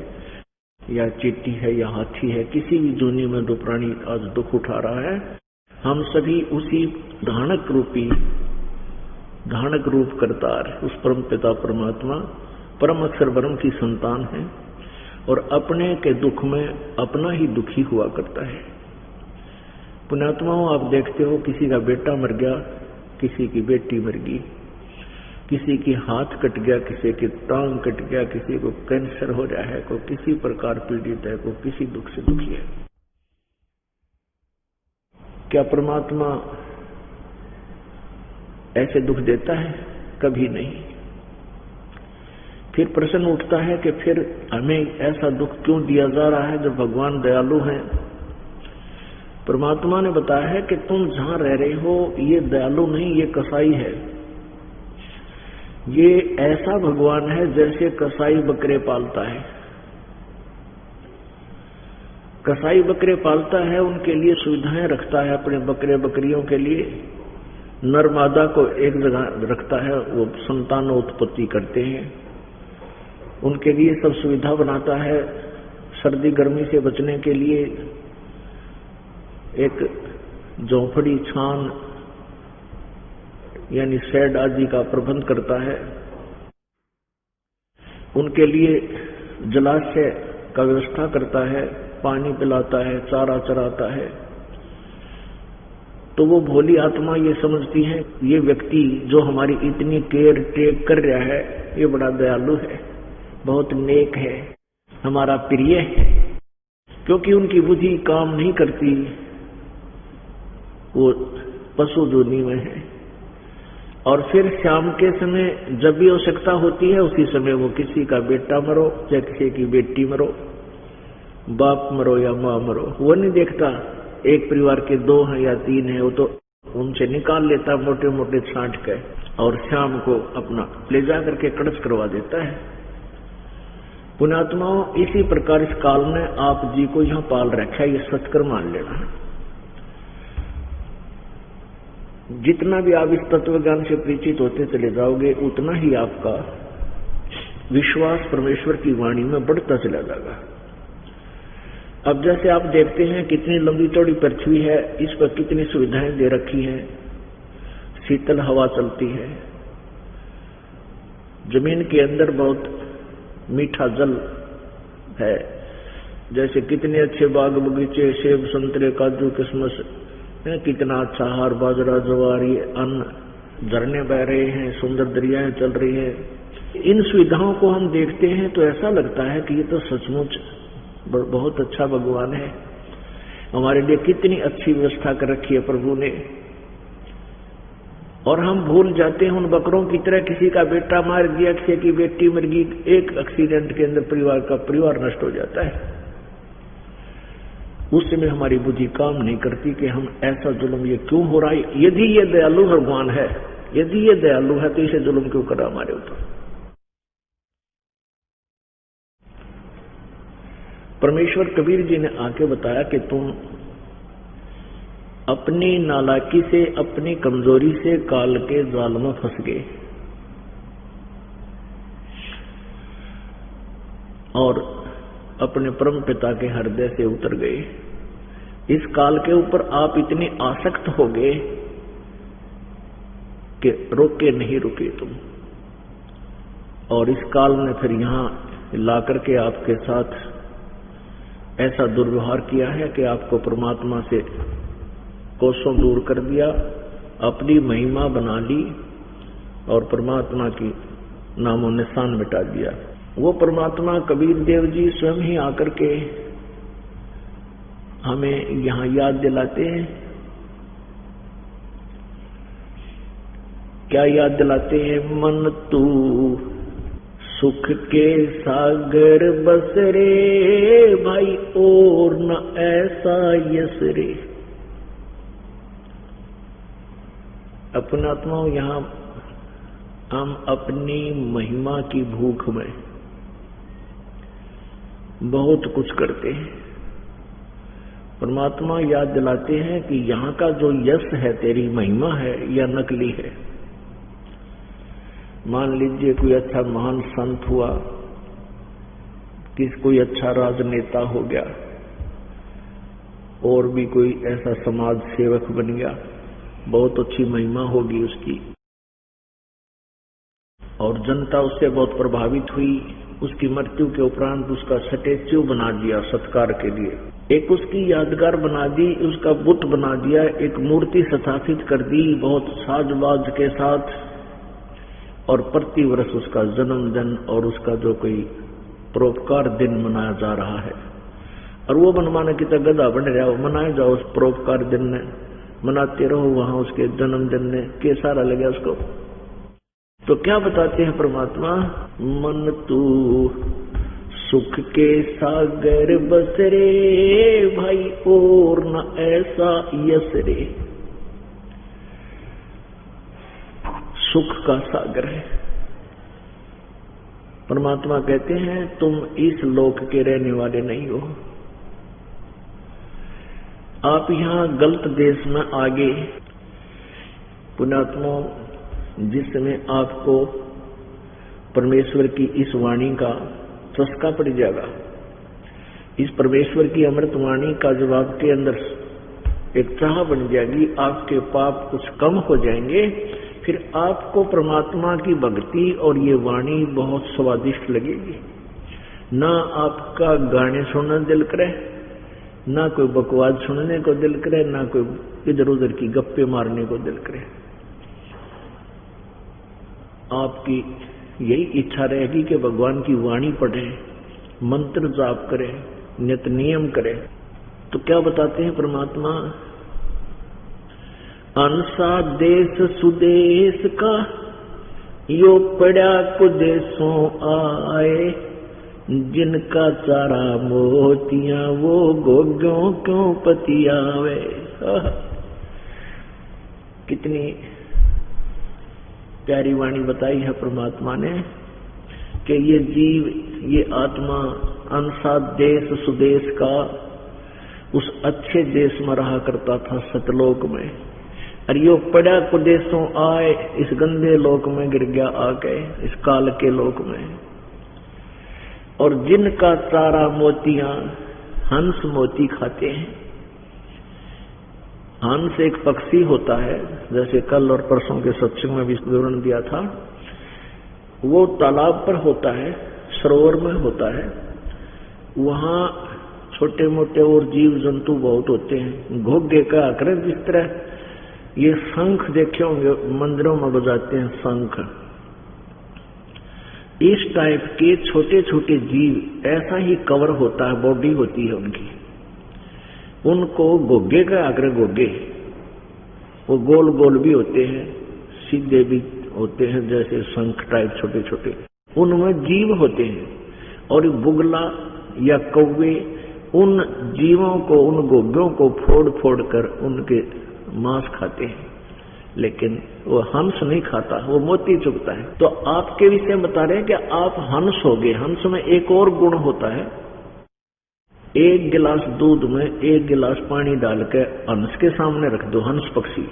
या चींटी है या हाथी है, किसी भी दुनिया में जो प्राणी आज दुख उठा रहा है, हम सभी उसी धानक रूप करतार उस परम पिता परमात्मा परम अक्षर ब्रह्म की संतान है, और अपने के दुख में अपना ही दुखी हुआ करता है। पुण्यात्माओं, आप देखते हो किसी का बेटा मर गया, किसी की बेटी मर गई, किसी की हाथ कट गया, किसी की टांग कट गया, किसी को कैंसर हो रहा है, कोई किसी प्रकार पीड़ित है, कोई किसी दुख से दुखी है। क्या परमात्मा ऐसे दुख देता है? कभी नहीं। फिर प्रश्न उठता है कि फिर हमें ऐसा दुख क्यों दिया जा रहा है जब भगवान दयालु हैं? परमात्मा ने बताया है कि तुम जहां रह रहे हो ये दयालु नहीं, ये कसाई है। ये ऐसा भगवान है जैसे कसाई बकरे पालता है। कसाई बकरे पालता है, उनके लिए सुविधाएं रखता है, अपने बकरे बकरियों के लिए नर मादा को एक जगह रखता है, वो संतानोत्पत्ति करते हैं, उनके लिए सब सुविधा बनाता है। सर्दी गर्मी से बचने के लिए एक झोंपड़ी, छान यानी शेड आदि का प्रबंध करता है। उनके लिए जलाशय का व्यवस्था करता है, पानी पिलाता है, चारा चराता है। तो वो भोली आत्मा ये समझती है ये व्यक्ति जो हमारी इतनी केयर टेक कर रहा है ये बड़ा दयालु है, बहुत नेक है, हमारा प्रिय है। क्योंकि उनकी बुद्धि काम नहीं करती, वो पशु जोनी में है। और फिर शाम के समय जब भी आवश्यकता होती है उसी समय वो किसी का बेटा मरो या किसी की बेटी मरो, बाप मरो या माँ मरो, वो नहीं देखता एक परिवार के 2 हैं या 3 हैं, वो तो उनसे निकाल लेता मोटे मोटे छांट के और शाम को अपना ले जा करके कड़च करवा देता है। पुण्यात्माओं, इसी प्रकार इस काल ने आप जी को यहां पाल रखा है, ये सचकर मान लेना। जितना भी आप इस तत्व ज्ञान से परिचित होते चले जाओगे, उतना ही आपका विश्वास परमेश्वर की वाणी में बढ़ता चला जाएगा। अब जैसे आप देखते हैं कितनी लंबी चौड़ी पृथ्वी है, इस पर कितनी सुविधाएं दे रखी हैं, शीतल हवा चलती है, जमीन के अंदर बहुत मीठा जल है, जैसे कितने अच्छे बाग बगीचे, सेब संतरे काजू किशमिश, कितना अच्छा हार बाजरा जवारी अन्न, झरने बह रहे हैं, सुंदर दरियाएं चल रही है। इन सुविधाओं को हम देखते हैं तो ऐसा लगता है कि ये तो सचमुच बहुत अच्छा भगवान है, हमारे लिए कितनी अच्छी व्यवस्था कर रखी है प्रभु ने। और हम भूल जाते हैं उन बकरों की तरह, किसी का बेटा मार दिया, किसी की बेटी मर गई, एक एक्सीडेंट के अंदर परिवार नष्ट हो जाता है। उस समय हमारी बुद्धि काम नहीं करती कि हम ऐसा जुल्म ये क्यों हो रहा है। यदि ये दयालु भगवान है, यदि ये दयालु है तो इसे जुल्म क्यों कर रहा हमारे ऊपर। परमेश्वर कबीर जी ने आके बताया कि तुम अपनी नालायकी से, अपनी कमजोरी से काल के जाल में फंस गए और अपने परम पिता के हृदय से उतर गए। इस काल के ऊपर आप इतने आसक्त हो गए कि रोके नहीं रुके तुम, और इस काल ने फिर यहां लाकर के आपके साथ ऐसा दुर्व्यवहार किया है कि आपको परमात्मा से कोसों दूर कर दिया, अपनी महिमा बना ली और परमात्मा की नामों निशान मिटा दिया। वो परमात्मा कबीर देव जी स्वयं ही आकर के हमें यहाँ याद दिलाते हैं। क्या याद दिलाते हैं? मन तू सुख के सागर बस रे भाई, और न ऐसा यस रे। अपनात्माओं, यहाँ हम अपनी महिमा की भूख में बहुत कुछ करते हैं। परमात्मा याद दिलाते हैं कि यहाँ का जो यश है, तेरी महिमा है, या नकली है। मान लीजिए कोई अच्छा महान संत हुआ, कोई अच्छा राजनेता हो गया, और भी कोई ऐसा समाज सेवक बन गया, बहुत अच्छी महिमा होगी उसकी, और जनता उससे बहुत प्रभावित हुई। उसकी मृत्यु के उपरांत उसका स्टैच्यू बना दिया सत्कार के लिए, एक उसकी यादगार बना दी, उसका बुत बना दिया, एक मूर्ति स्थापित कर दी बहुत साजबाज के साथ, और प्रति वर्ष उसका जन्मदिन और उसका जो कोई परोपकार दिन मनाया जा रहा है। और वो मनमाना की तरह गधा बन रहा हो, मनाए जाओ उस परोपकार दिन में, मनाते रहो वहां उसके जन्मदिन में, कैसा लगे उसको। तो क्या बताते हैं परमात्मा? मन तू सुख के सागर बस रे भाई, और न ऐसा यस रे। सुख का सागर है। परमात्मा कहते हैं तुम इस लोक के रहने वाले नहीं हो, आप यहां गलत देश में आ गए। पुण्यात्मा, जिस समय आपको परमेश्वर की इस वाणी का चस्का पड़ जाएगा, इस परमेश्वर की अमृत वाणी का जब आपके अंदर एक चाह बन जाएगी, आपके पाप कुछ कम हो जाएंगे, फिर आपको परमात्मा की भक्ति और ये वाणी बहुत स्वादिष्ट लगेगी। ना आपका गाने सुनने दिल करे, ना कोई बकवास सुनने को दिल करे, ना कोई इधर उधर की गप्पे मारने को दिल करे। आपकी यही इच्छा रहेगी कि भगवान की वाणी पढ़ें, मंत्र जाप करें, नित नियम करें। तो क्या बताते हैं परमात्मा? अनसा देश सुदेश का यो पड़ा कुदेशों आए, जिनका चारा मोतियां वो गोग्यों क्यों पतियावे। कितनी प्यारी वाणी बताई है परमात्मा ने कि ये जीव ये आत्मा अंसा देश सुदेश का उस अच्छे देश में रहा करता था सतलोक में, और यो पड़ा कुदेशों आए इस गंदे लोक में गिर गया आके इस काल के लोक में। और जिनका चारा मोतियां हंस मोती खाते हैं। हंस एक पक्षी होता है, जैसे कल और परसों के सत्संग में भी विवरण दिया था। वो तालाब पर होता है, सरोवर में होता है, वहां छोटे मोटे और जीव जंतु बहुत होते हैं। घोगे का आकर जिस तरह ये शंख देखे होंगे मंदिरों में बजाते हैं शंख, इस टाइप के छोटे छोटे जीव ऐसा ही कवर होता है, बॉडी होती है उनकी। उनको गोगे का आकर गोगे, वो गोल गोल भी होते हैं, सीधे भी होते हैं, जैसे शंख टाइप छोटे छोटे, उनमें जीव होते हैं। और बुगला या कौवे उन जीवों को, उन गोगों को फोड़ फोड़ कर उनके मांस खाते हैं, लेकिन वो हंस नहीं खाता, वो मोती चुगता है। तो आपके विषय बता रहे हैं कि आप हंस हो गए। हंस में एक और गुण होता है, एक गिलास दूध में एक गिलास पानी डाल के हंस के सामने रख दो, हंस पक्षी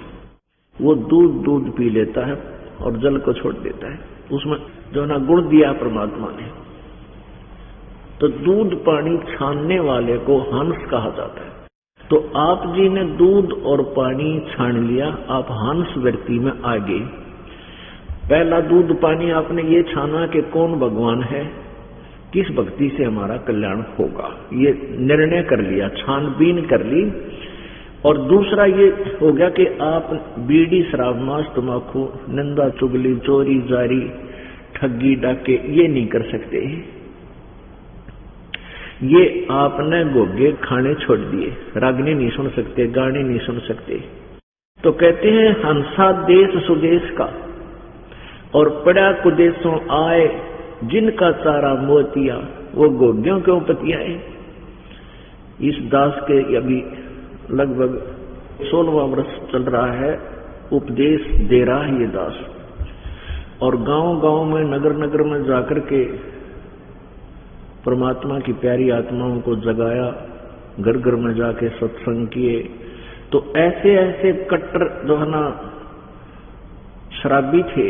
वो दूध पी लेता है और जल को छोड़ देता है। उसमें जो ना गुण दिया परमात्मा ने, तो दूध पानी छानने वाले को हंस कहा जाता है। तो आप जी ने दूध और पानी छान लिया, आप हंस व्यक्ति में आ गए। पहला दूध पानी आपने ये छाना कि कौन भगवान है, किस भक्ति से हमारा कल्याण होगा, ये निर्णय कर लिया, छानबीन कर ली। और दूसरा ये हो गया कि आप बीड़ी शराब मांस तम्बाकू निंदा चुगली चोरी जारी ठगी डाके ये नहीं कर सकते, ये आपने गोगे खाने छोड़ दिए, रागनी नहीं सुन सकते, गाने नहीं सुन सकते। तो कहते हैं हंसा देश सुदेश का और पड़ा कुदेशों आए जिनका चारा मोतिया, वो गोग्यों क्यों पतियाए। इस दास के अभी लगभग 16वां वर्ष चल रहा है, उपदेश दे रहा है ये दास। और गांव गांव में नगर नगर में जाकर के परमात्मा की प्यारी आत्माओं को जगाया, घर घर में जाके सत्संग किए। तो ऐसे ऐसे कट्टर जो है ना शराबी थे,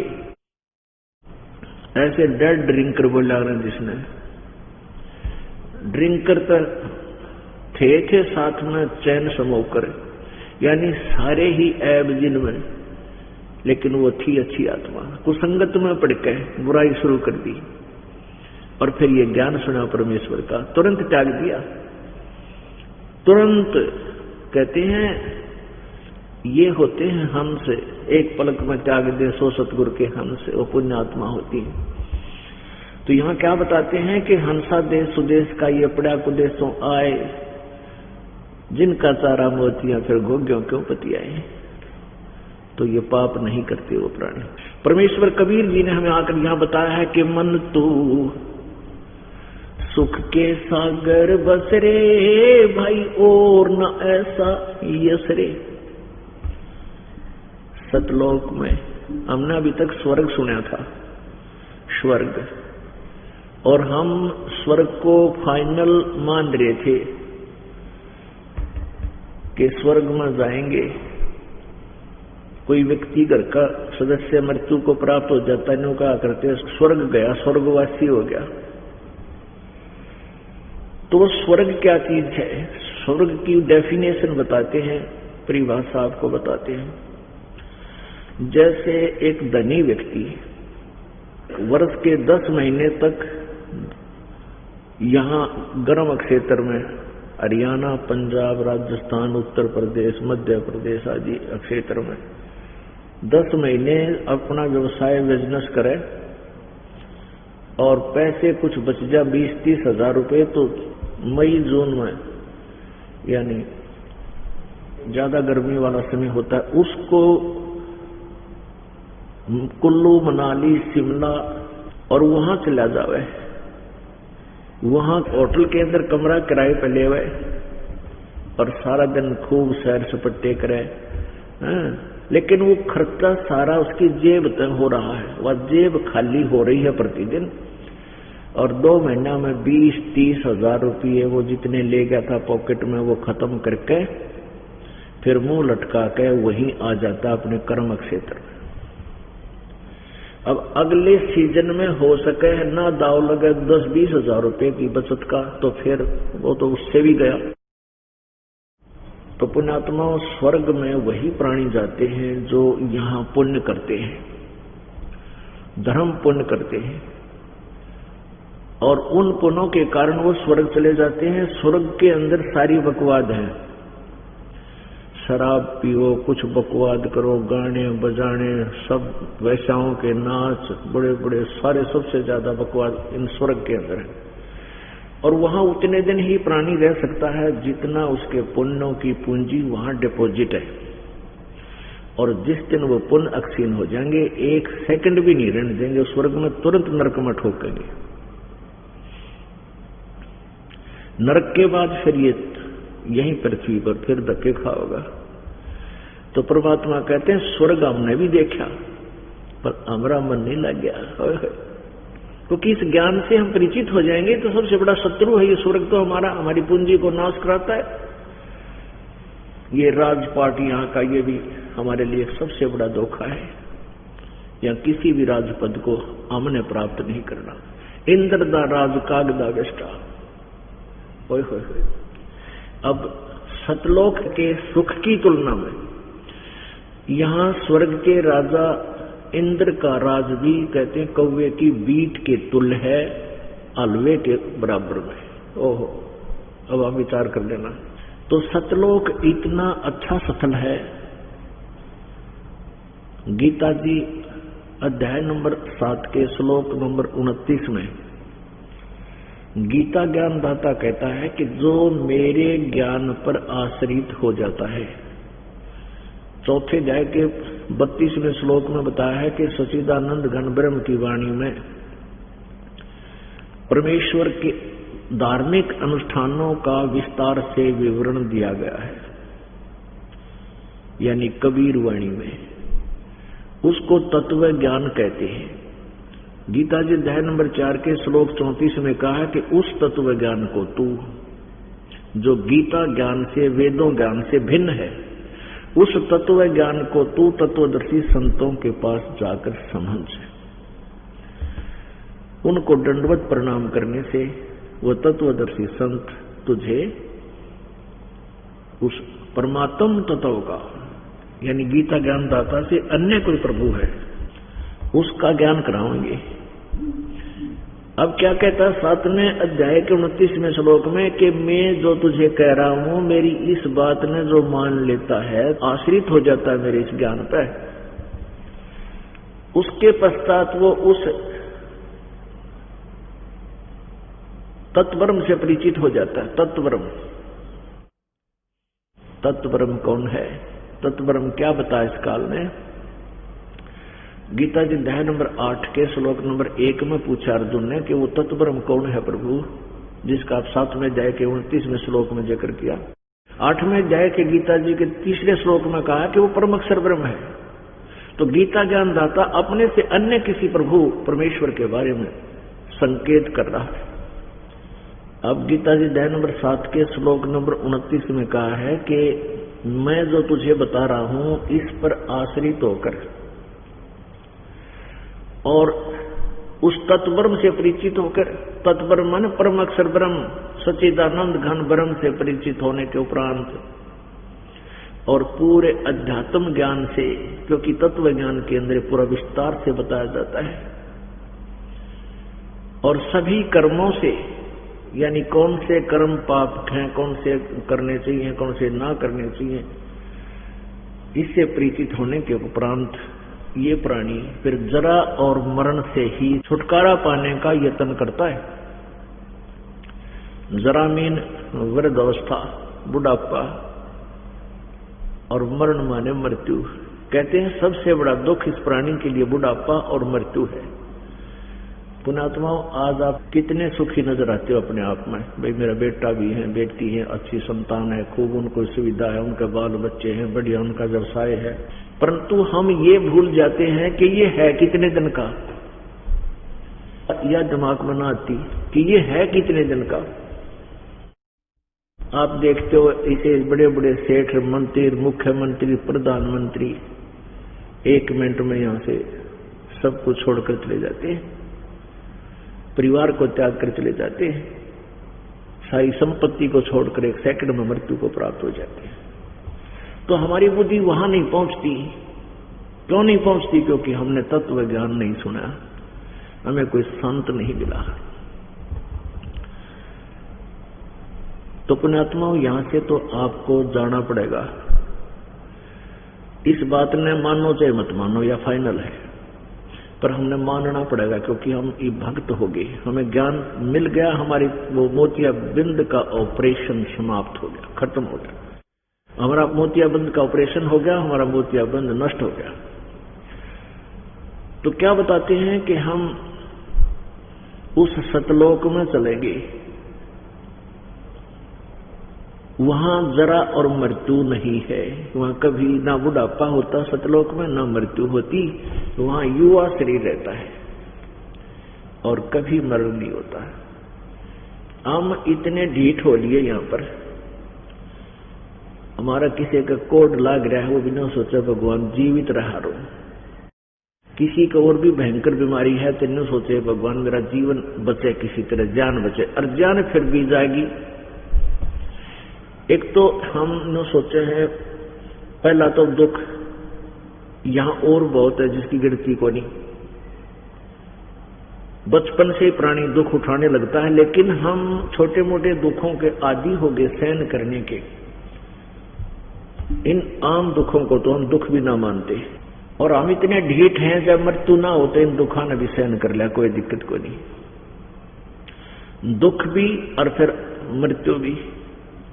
ऐसे डेड ड्रिंकर बोला जिसने ड्रिंकर तक थे साथ में चैन समोकर, यानी सारे ही ऐब जिनमें, लेकिन वो थी अच्छी आत्मा। कुसंगत में पड़ के बुराई शुरू कर दी और फिर ये ज्ञान सुना परमेश्वर का, तुरंत त्याग दिया। तुरंत कहते हैं ये होते हैं हंस, एक पलक में त्याग दे सो सतगुरु के हंस, वो पुण्य आत्मा होती है। तो यहाँ क्या बताते हैं कि हंसा देश सुदेश का ये पड़ा कुदेशों आए जिनका चारा मोतियां, फिर घोग्यों क्यों पतियाए। तो ये पाप नहीं करते वो प्राणी। परमेश्वर कबीर जी ने हमें आकर यहाँ बताया है कि मन तू सुख के सागर बसरे भाई और न ऐसा यसरे। सतलोक में हमने अभी तक स्वर्ग सुना था, स्वर्ग, और हम स्वर्ग को फाइनल मान रहे थे कि स्वर्ग में जाएंगे। कोई व्यक्ति घर का सदस्य मृत्यु को प्राप्त हो जाता है, कहा करते स्वर्ग गया, स्वर्गवासी हो गया। तो वो स्वर्ग क्या चीज है, स्वर्ग की डेफिनेशन बताते हैं, परिभाषा आपको बताते हैं। जैसे एक धनी व्यक्ति वर्ष के 10 महीने तक यहाँ गर्म क्षेत्र में हरियाणा, पंजाब, राजस्थान, उत्तर प्रदेश, मध्य प्रदेश आदि क्षेत्र में 10 महीने अपना व्यवसाय बिजनेस करे और पैसे कुछ बच जा 20-30 हजार रुपए, तो मई जून में यानी ज्यादा गर्मी वाला समय होता है, उसको कुल्लू, मनाली, शिमला और वहां चला जावे, वहां होटल के अंदर कमरा किराए पे ले हुए और सारा दिन खूब सैर सपट्टे करे। लेकिन वो खर्चा सारा उसकी जेब तक हो रहा है, वह जेब खाली हो रही है प्रतिदिन। और 2 महीना में 20-30 हजार रुपये वो जितने ले गया था पॉकेट में वो खत्म करके फिर मुंह लटका के वहीं आ जाता अपने कर्म क्षेत्र में। अब अगले सीजन में हो सके ना दाव लगे 10-20 हजार रुपये की बचत का, तो फिर वो तो उससे भी गया। तो पुण्यात्माओं, स्वर्ग में वही प्राणी जाते हैं जो यहाँ पुण्य करते हैं, धर्म पुण्य करते हैं, और उन पुण्यों के कारण वो स्वर्ग चले जाते हैं। स्वर्ग के अंदर सारी बकवाद है, शराब पियो, कुछ बकवाद करो, गाने बजाने, सब वैश्याओं के नाच, बड़े बड़े सारे, सबसे ज्यादा बकवाद इन स्वर्ग के अंदर है। और वहां उतने दिन ही प्राणी रह सकता है जितना उसके पुण्यों की पूंजी वहां डिपॉजिट है, और जिस दिन वो पुण्य अक्षीण हो जाएंगे 1 सेकंड भी नहीं रहने देंगे स्वर्ग में, तुरंत नरक में ठोकेंगे। नरक के बाद फिर ये यहीं पृथ्वी पर फिर धक्के खाओगा। तो परमात्मा कहते हैं स्वर्ग हमने भी देखा पर हमारा मन नहीं लग गया, क्योंकि इस ज्ञान से हम परिचित हो जाएंगे तो सबसे बड़ा शत्रु है ये स्वर्ग, तो हमारी पूंजी को नाश कराता है। ये राजपाट यहाँ का ये भी हमारे लिए सबसे बड़ा धोखा है। या किसी भी राजपद को हमने प्राप्त नहीं करना। इंद्र दा राज कागदा विष्टा। होय होय होय। अब सतलोक के सुख की तुलना में यहाँ स्वर्ग के राजा इंद्र का राज भी कहते हैं कौवे की बीट के तुल्य है, हलवे के बराबर में। ओहो, अब आप विचार कर लेना। तो सतलोक इतना अच्छा सतल है। गीता जी अध्याय नंबर 7 के श्लोक नंबर 29 में गीता ज्ञानदाता कहता है कि जो मेरे ज्ञान पर आश्रित हो जाता है। चौथे अध्याय के 32वें श्लोक में बताया है कि सच्चिदानंद घन ब्रह्म की वाणी में परमेश्वर के धार्मिक अनुष्ठानों का विस्तार से विवरण दिया गया है, यानी कबीर वाणी में। उसको तत्व ज्ञान कहते हैं। गीता जी अध्याय नंबर 4 के श्लोक 34 में कहा है कि उस तत्व ज्ञान को तू, जो गीता ज्ञान से, वेदों ज्ञान से भिन्न है, उस तत्व ज्ञान को तू तत्वदर्शी संतों के पास जाकर समझ। उनको दंडवत प्रणाम करने से वो तत्वदर्शी संत तुझे उस परमात्म तत्व का, यानी गीता ज्ञानदाता से अन्य कोई प्रभु है, उसका ज्ञान कराएंगे। अब क्या कहता है 7वें अध्याय के 29वें श्लोक में कि मैं जो तुझे कह रहा हूं, मेरी इस बात ने जो मान लेता है, आश्रित हो जाता है मेरे इस ज्ञान पर, उसके पश्चात वो उस तत्वब्रह्म से परिचित हो जाता है। तत्वब्रह्म, तत्वब्रह्म कौन है? तत्वब्रह्म क्या बताया इस काल में? गीता जी अध्याय नंबर 8 के श्लोक नंबर 1 में पूछा अर्जुन ने कि वो तत्वब्रह्म कौन है प्रभु, जिसका आप 7वें अध्याय के 29वें श्लोक में जिक्र किया। 8वें अध्याय के गीता जी के 3रे श्लोक में कहा कि वो परम अक्षर ब्रह्म है। तो गीता ज्ञानदाता अपने से अन्य किसी प्रभु परमेश्वर के बारे में संकेत कर रहा है। अब गीता जी अध्याय नंबर 7 के श्लोक नंबर 29 में कहा है कि मैं जो तुझे बता रहा हूं इस पर आश्रित होकर और उस तत्ब्रह्म से परिचित होकर, तत्ब्रह्म माने परम अक्षर ब्रह्म सच्चिदानंद घन ब्रह्म से परिचित होने के उपरांत और पूरे अध्यात्म ज्ञान से, क्योंकि तत्व ज्ञान के अंदर पूरा विस्तार से बताया जाता है, और सभी कर्मों से, यानी कौन से कर्म पाप हैं, कौन से करने चाहिए, कौन से ना करने चाहिए, इससे परिचित होने के उपरांत ये प्राणी फिर जरा और मरण से ही छुटकारा पाने का यत्न करता है। जरा मीन वृद्धावस्था, बुढ़ापा, और मरण माने मृत्यु। कहते हैं सबसे बड़ा दुख इस प्राणी के लिए बुढ़ापा और मृत्यु है। पुण्यात्माओं, आज आप कितने सुखी नजर आते हो अपने आप में? भाई मेरा बेटा भी है, बेटी है, अच्छी संतान है, खूब उनको सुविधा है, उनके बाल बच्चे हैं, बढ़िया उनका व्यवसाय है, परंतु हम ये भूल जाते हैं कि ये है कितने दिन का। या दिमाग में ना आती कि ये है कितने दिन का। आप देखते हो इसे बड़े बड़े सेठ, मंत्री, मुख्यमंत्री, प्रधानमंत्री 1 मिनट में यहां से सब कुछ छोड़कर चले जाते हैं, परिवार को त्याग कर चले जाते हैं, सारी संपत्ति को छोड़कर 1 सेकंड में मृत्यु को प्राप्त हो जाते हैं। तो हमारी बुद्धि वहां नहीं पहुंचती। क्यों नहीं पहुंचती? क्योंकि हमने तत्व ज्ञान नहीं सुना, हमें कोई संत नहीं मिला। तो पुण्यात्माओं, यहां से तो आपको जाना पड़ेगा। इस बात ने मानो चाहे मत मानो या फाइनल है, पर हमने मानना पड़ेगा क्योंकि हम ये भक्त हो गए, हमें ज्ञान मिल गया, हमारी वो मोतियाबिंद का ऑपरेशन समाप्त हो गया, खत्म हो गया। हमारा मोतियाबिंद का ऑपरेशन हो गया, हमारा मोतियाबिंद नष्ट हो गया। तो क्या बताते हैं कि हम उस सतलोक में चलेंगे, वहां जरा और मृत्यु नहीं है, वहां कभी ना बुढ़ापा होता सतलोक में, ना मृत्यु होती, वहां युवा शरीर रहता है और कभी मरण नहीं होता। हम इतने ढीठ हो लिए यहां पर, हमारा किसी का कोड लाग रहा है, वो बिना सोचा भगवान जीवित रहा रो। किसी को और भी भयंकर बीमारी है तो न सोचे भगवान मेरा जीवन बचे, किसी तरह जान बचे, और जान फिर भी जाएगी। एक तो हम न सोचे हैं, पहला तो दुख यहां और बहुत है जिसकी गिनती को नहीं। बचपन से ही प्राणी दुख उठाने लगता है, लेकिन हम छोटे मोटे दुखों के आदी हो गए सहन करने के। इन आम दुखों को तो हम दुख भी ना मानते, और हम इतने ढीठ हैं जब मृत्यु ना होते इन दुखों ने भी सहन कर लिया, कोई दिक्कत को नहीं। दुख भी और फिर मृत्यु भी,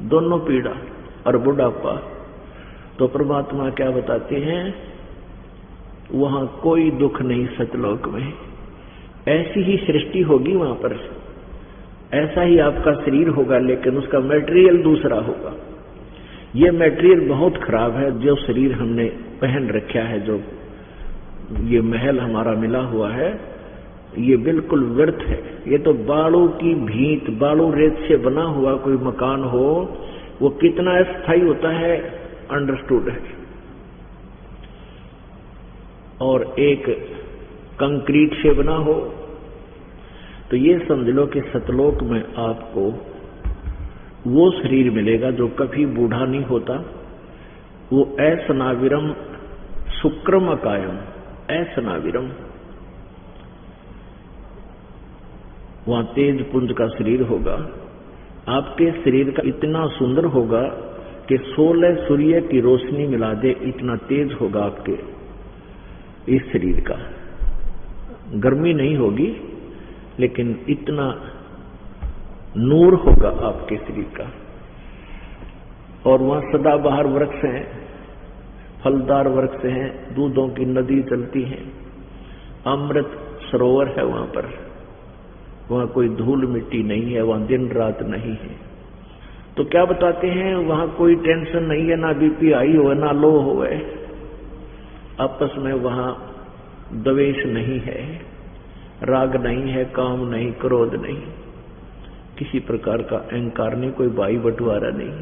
दोनों पीड़ा और बुढ़ापा। तो परमात्मा क्या बताते हैं, वहां कोई दुख नहीं सतलोक में। ऐसी ही सृष्टि होगी वहां पर, ऐसा ही आपका शरीर होगा, लेकिन उसका मटेरियल दूसरा होगा। ये मटेरियल बहुत खराब है जो शरीर हमने पहन रखा है, जो ये महल हमारा मिला हुआ है, ये बिल्कुल व्यर्थ है। ये तो बालू की भींत, बालू रेत से बना हुआ कोई मकान हो, वो कितना अस्थायी होता है अंडरस्टूड है। और एक कंक्रीट से बना हो, तो ये समझ लो कि सतलोक में आपको वो शरीर मिलेगा जो कभी बूढ़ा नहीं होता। वो असनाविरम शुक्रम अकायम, असनाविरम। वहां तेज पुंज का शरीर होगा। आपके शरीर का इतना सुंदर होगा कि 16 सूर्य की रोशनी मिला दे, इतना तेज होगा आपके इस शरीर का। गर्मी नहीं होगी, लेकिन इतना नूर होगा आपके शरीर का। और वहां सदाबहार वृक्ष हैं, फलदार वृक्ष हैं, दूधों की नदी चलती है, अमृत सरोवर है वहां पर। वहां कोई धूल मिट्टी नहीं है, वहां दिन रात नहीं है। तो क्या बताते हैं, वहां कोई टेंशन नहीं है, ना बीपी हाई हो ना लो हो, आपस में वहां द्वेष नहीं है, राग नहीं है, काम नहीं, क्रोध नहीं, किसी प्रकार का अहंकार नहीं, कोई भाई बंटवारा नहीं।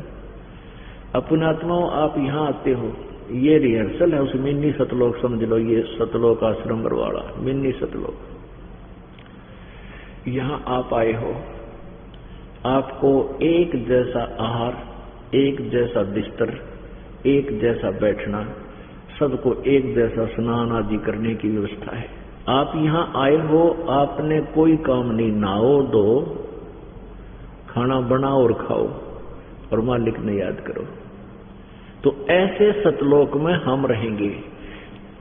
अपने आत्माओं, आप यहां आते हो, ये रिहर्सल है उस मिनी सतलोक, समझ लो ये सतलोक आश्रम बरवाड़ा, मिनी सतलोक। यहां आप आए हो, आपको एक जैसा आहार, एक जैसा बिस्तर, एक जैसा बैठना, सबको एक जैसा स्नान आदि करने की व्यवस्था है। आप यहां आए हो, आपने कोई काम नहीं, नहाओ धो, खाना बनाओ और खाओ, और मालिक ने याद करो। तो ऐसे सतलोक में हम रहेंगे।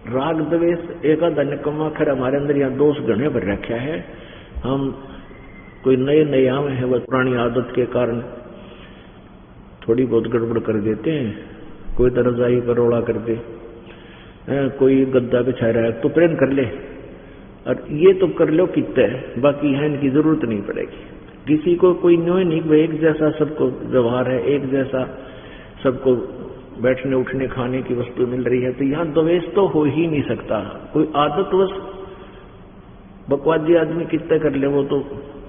राग द्वेष एक आधा निकम्मा खर हमारे अंदर यहाँ दोष घने भर रखा है। हम कोई नए नए आए हैं, वह पुरानी आदत के कारण थोड़ी बहुत गड़बड़ कर देते हैं। कोई दरजाई पर रोड़ा कर दे, कोई गद्दा बिछा रहा है तो प्रेम कर ले, और ये तो कर लो कितना है, बाकी है इनकी जरूरत नहीं पड़ेगी। किसी को कोई न्योय नहीं, वो एक जैसा सबको व्यवहार है, एक जैसा सबको बैठने उठने खाने की वस्तु मिल रही है। तो यहाँ द्वेष तो हो ही नहीं सकता। कोई आदतवश बकवादी आदमी कितने कर ले, वो तो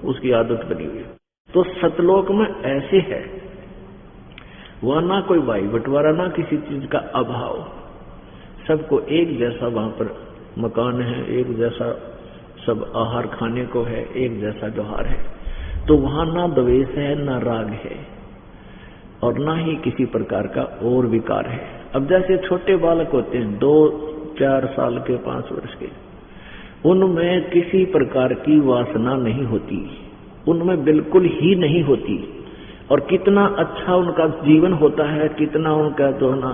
उसकी आदत बनी हुई है। तो सतलोक में ऐसे है, वहां ना कोई भाई बंटवारा, ना किसी चीज का अभाव, सबको एक जैसा वहां पर मकान है, एक जैसा सब आहार खाने को है, एक जैसा व्यवहार है। तो वहां ना द्वेष है, ना राग है, और ना ही किसी प्रकार का और विकार है। अब जैसे छोटे बालक होते हैं 2-4 साल के, 5 वर्ष के, उनमें किसी प्रकार की वासना नहीं होती, उनमें बिल्कुल ही नहीं होती, और कितना अच्छा उनका जीवन होता है, कितना उनका जो है ना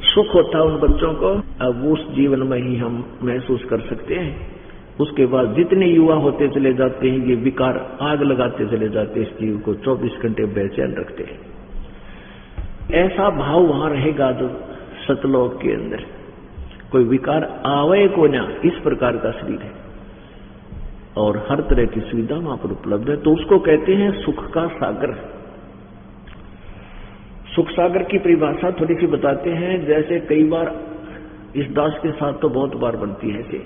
सुख होता है उन बच्चों को, अब उस जीवन में ही हम महसूस कर सकते हैं। उसके बाद जितने युवा होते चले जाते हैं, ये विकार आग लगाते चले जाते हैं, इस जीव को 24 घंटे बेचैन रखते हैं। ऐसा भाव वहां रहेगा जो सतलोक के अंदर कोई विकार आवे को ना, इस प्रकार का शरीर है, और हर तरह की सुविधा वहां पर उपलब्ध है। तो उसको कहते हैं सुख का सागर। सुख सागर की परिभाषा थोड़ी सी बताते हैं। जैसे कई बार इस दास के साथ तो बहुत बार बनती है ऐसे,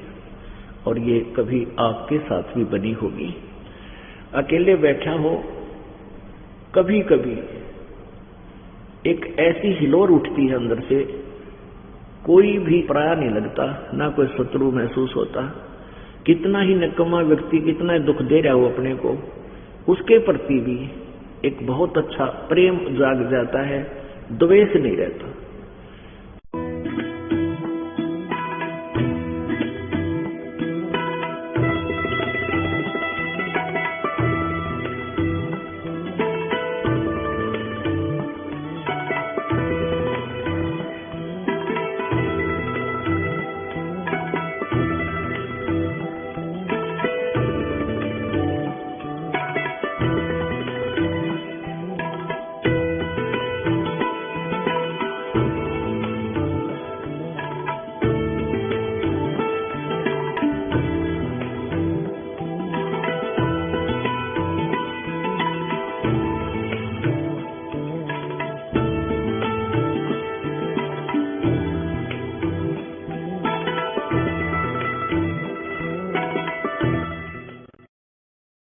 और ये कभी आपके साथ भी बनी होगी। अकेले बैठा हो, कभी कभी एक ऐसी हिलोर उठती है अंदर से, कोई भी पराया नहीं लगता, ना कोई शत्रु महसूस होता। कितना ही निकम्मा व्यक्ति कितना दुख दे रहा हो अपने को, उसके प्रति भी एक बहुत अच्छा प्रेम जाग जाता है, द्वेष नहीं रहता।